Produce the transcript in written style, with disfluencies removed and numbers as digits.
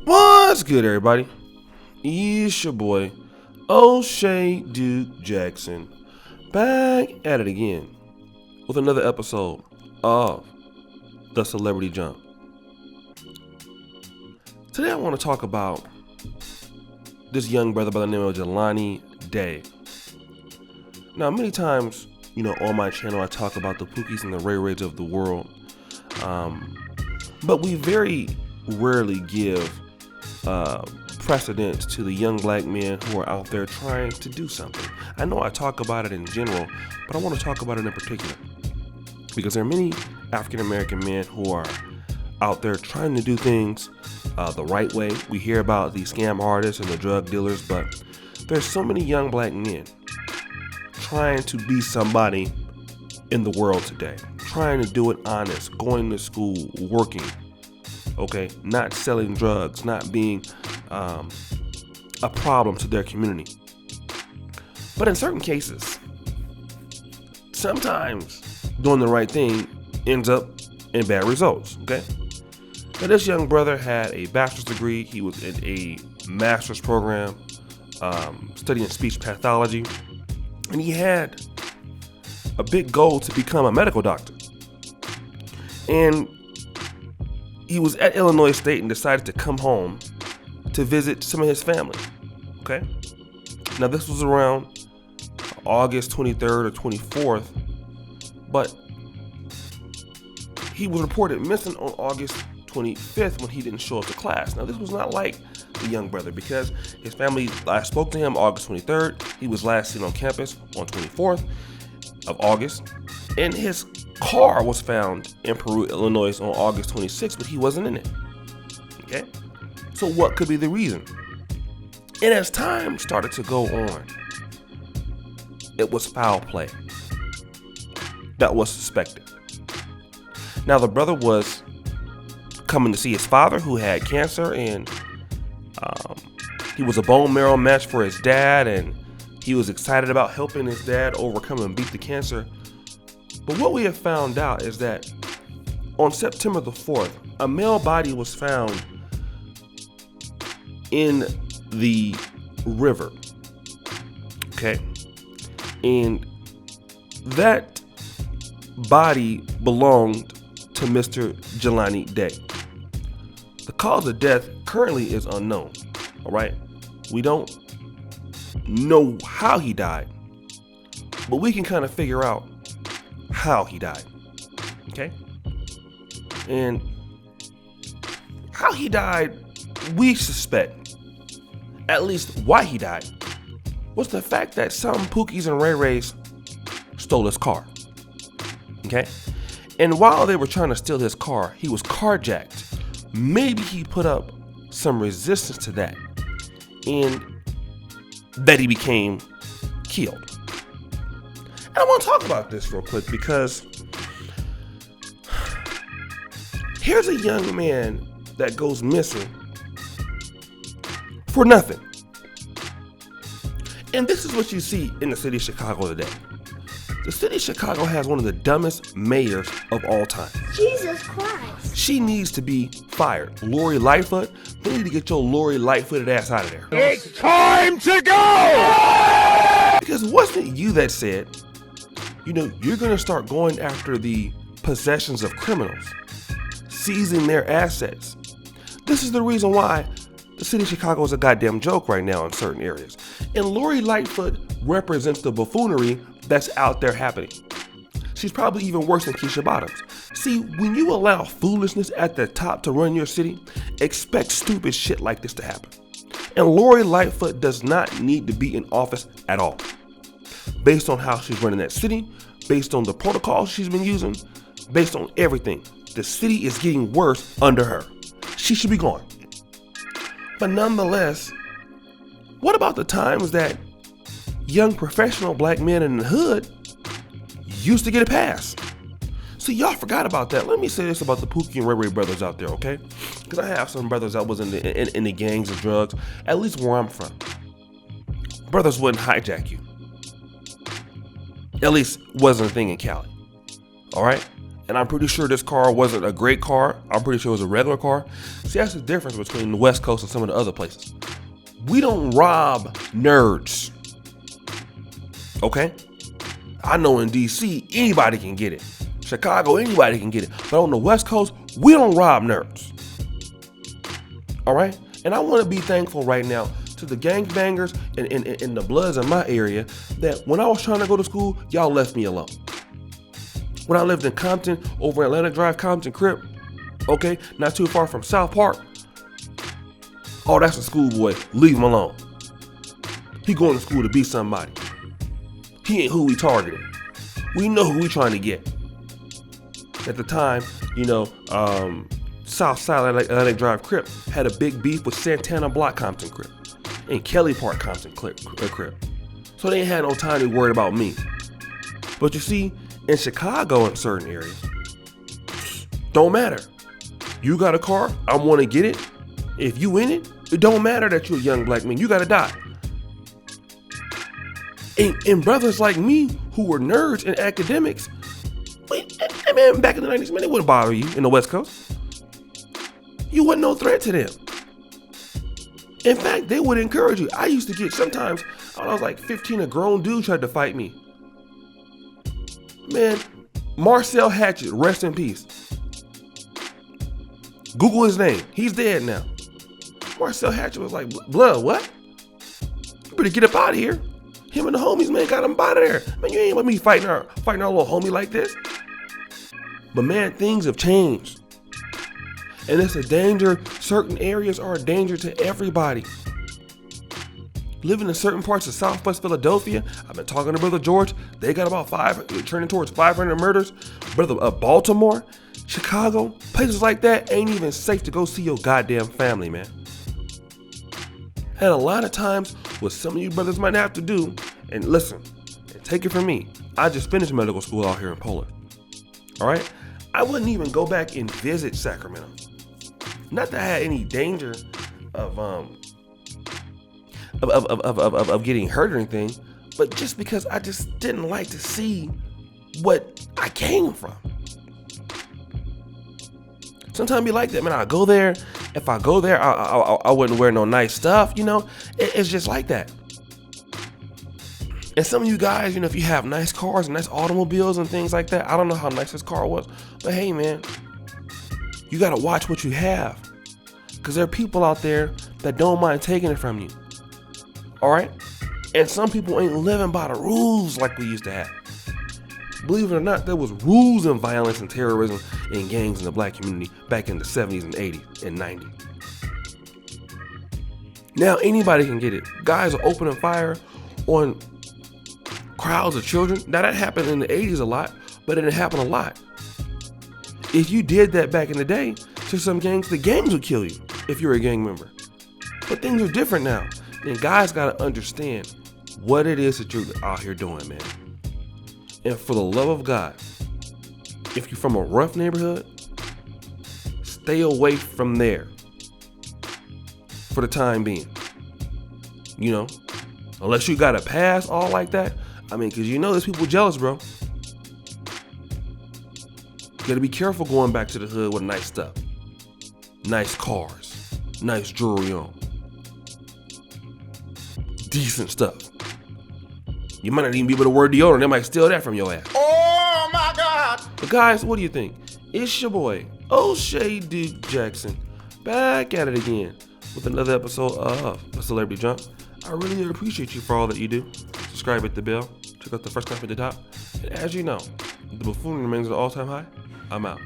What's good, everybody? It's your boy, O'Shea Duke Jackson, back at it again with another episode of The Celebrity Jump. Today I want to talk about this young brother by the name of Jelani Day. Now, many times, on my channel I talk about the Pookies and the Ray Rays of the world, but we very rarely give precedence to the young black men who are out there trying to do something. I know I talk about it in general, but I want to talk about it in particular because there are many African American men who are out there trying to do things the right way. We hear about the scam artists and the drug dealers, but there's so many young black men trying to be somebody in the world today, trying to do it honest, going to school, working, okay, not selling drugs, not being a problem to their community. But in certain cases, sometimes doing the right thing ends up in bad results, okay? Now, this young brother had a bachelor's degree. He was in a master's program studying speech pathology, and he had a big goal to become a medical doctor. And he was at Illinois State and decided to come home to visit some of his family, okay? Now, this was around August 23rd or 24th, but he was reported missing on August 25th when he didn't show up to class. Now, this was not like the young brother because his family last spoke to him August 23rd. He was last seen on campus on 24th of August, and his car was found in Peru, Illinois on August 26th, but he wasn't in it, okay? So what could be the reason? And as time started to go on, it was foul play that was suspected. Now, the brother was coming to see his father who had cancer, and he was a bone marrow match for his dad, and he was excited about helping his dad overcome and beat the cancer. But what we have found out is that on September the 4th, a male body was found in the river, okay? And that body belonged to Mr. Jelani Day. The cause of death currently is unknown, all right? We don't know how he died, but we can kind of figure out how he died, okay? And how he died, we suspect, at least why he died, was the fact that some Pookies and Ray Rays stole his car, okay? And while they were trying to steal his car, he was carjacked. Maybe he put up some resistance to that, and that he became killed. And I want to talk about this real quick because here's a young man that goes missing for nothing. And this is what you see in the city of Chicago today. The city of Chicago has one of the dumbest mayors of all time. Jesus Christ. She needs to be fired. Lori Lightfoot, they need to get your Lori Lightfooted ass out of there. It's time to go! Because wasn't it you that said, you're going to start going after the possessions of criminals, seizing their assets. This is the reason why the city of Chicago is a goddamn joke right now in certain areas. And Lori Lightfoot represents the buffoonery that's out there happening. She's probably even worse than Keisha Bottoms. See, when you allow foolishness at the top to run your city, expect stupid shit like this to happen. And Lori Lightfoot does not need to be in office at all. Based on how she's running that city, based on the protocols she's been using, based on everything, the city is getting worse under her. She should be gone. But nonetheless, what about the times that young professional black men in the hood used to get a pass? See, y'all forgot about that. Let me say this about the Pookie and Ray Ray brothers out there, okay? Because I have some brothers that was in the gangs of drugs, at least where I'm from. Brothers wouldn't hijack you. At least wasn't a thing in Cali, all right? And I'm pretty sure this car wasn't a great car. I'm pretty sure it was a regular car. See, that's the difference between the West Coast and some of the other places. We don't rob nerds. Okay? I know in DC, anybody can get it. Chicago, anybody can get it. But on the West Coast, we don't rob nerds. All right? And I want to be thankful right now to the gangbangers and the Bloods in my area that when I was trying to go to school, y'all left me alone. When I lived in Compton, over Atlantic Drive, Compton Crip, okay, not too far from South Park. Oh, that's a schoolboy. Leave him alone. He going to school to be somebody. He ain't who we targeted. We know who we trying to get. At the time, South Side Atlantic Drive Crip had a big beef with Santana Block Compton Crip and Kelly Park Compton Crip. So they ain't had no time to worry about me. But you see, in Chicago in certain areas, don't matter. You got a car, I want to get it. If you in it, it don't matter that you're a young black man. You got to die. And brothers like me who were nerds in academics, man, back in the 90s, man, they wouldn't bother you in the West Coast. You wasn't no threat to them. In fact, they would encourage you. I used to get sometimes, when I was like 15, a grown dude tried to fight me. Man, Marcel Hatchett, rest in peace. Google his name. He's dead now. Marcel Hatchett was like, blood, what? You better get up out of here. Him and the homies, man, got him out of there. Man, you ain't let me fighting our little homie like this. But man, things have changed. And it's a danger. Certain areas are a danger to everybody. Living in certain parts of Southwest Philadelphia, I've been talking to Brother George. They got about turning towards 500 murders. Brother, Baltimore, Chicago, places like that ain't even safe to go see your goddamn family, man. And a lot of times, what some of you brothers might have to do, and listen, and take it from me, I just finished medical school out here in Poland. All right? I wouldn't even go back and visit Sacramento. Not that I had any danger of getting hurt or anything, but just because I just didn't like to see what I came from. Sometimes be like that, man. I go there. If I go there, I wouldn't wear no nice stuff, It's just like that. And some of you guys, if you have nice cars and nice automobiles and things like that, I don't know how nice this car was, but hey, man, you got to watch what you have. Because there are people out there that don't mind taking it from you. All right? And some people ain't living by the rules like we used to have. Believe it or not, there was rules in violence and terrorism and gangs in the black community back in the 70s and 80s and 90s. Now anybody can get it. Guys are opening fire on crowds of children. Now that happened in the 80s a lot, but it didn't happen a lot. If you did that back in the day to some gangs, the gangs would kill you if you're a gang member. But things are different now. And guys gotta understand what it is that you're out here doing, man. And for the love of God, if you're from a rough neighborhood, stay away from there for the time being. Unless you got a pass all like that. Because there's people jealous, bro. You gotta be careful going back to the hood with nice stuff. Nice cars, nice jewelry on. Decent stuff. You might not even be able to wear deodorant. They might steal that from your ass. Oh my God! But guys, what do you think? It's your boy, O'Shea Duke Jackson, back at it again with another episode of The Celebrity Jump. I really appreciate you for all that you do. Subscribe, hit the bell, check out the first comment at the top. And as you know, the buffoonery remains at an all-time high. I'm out.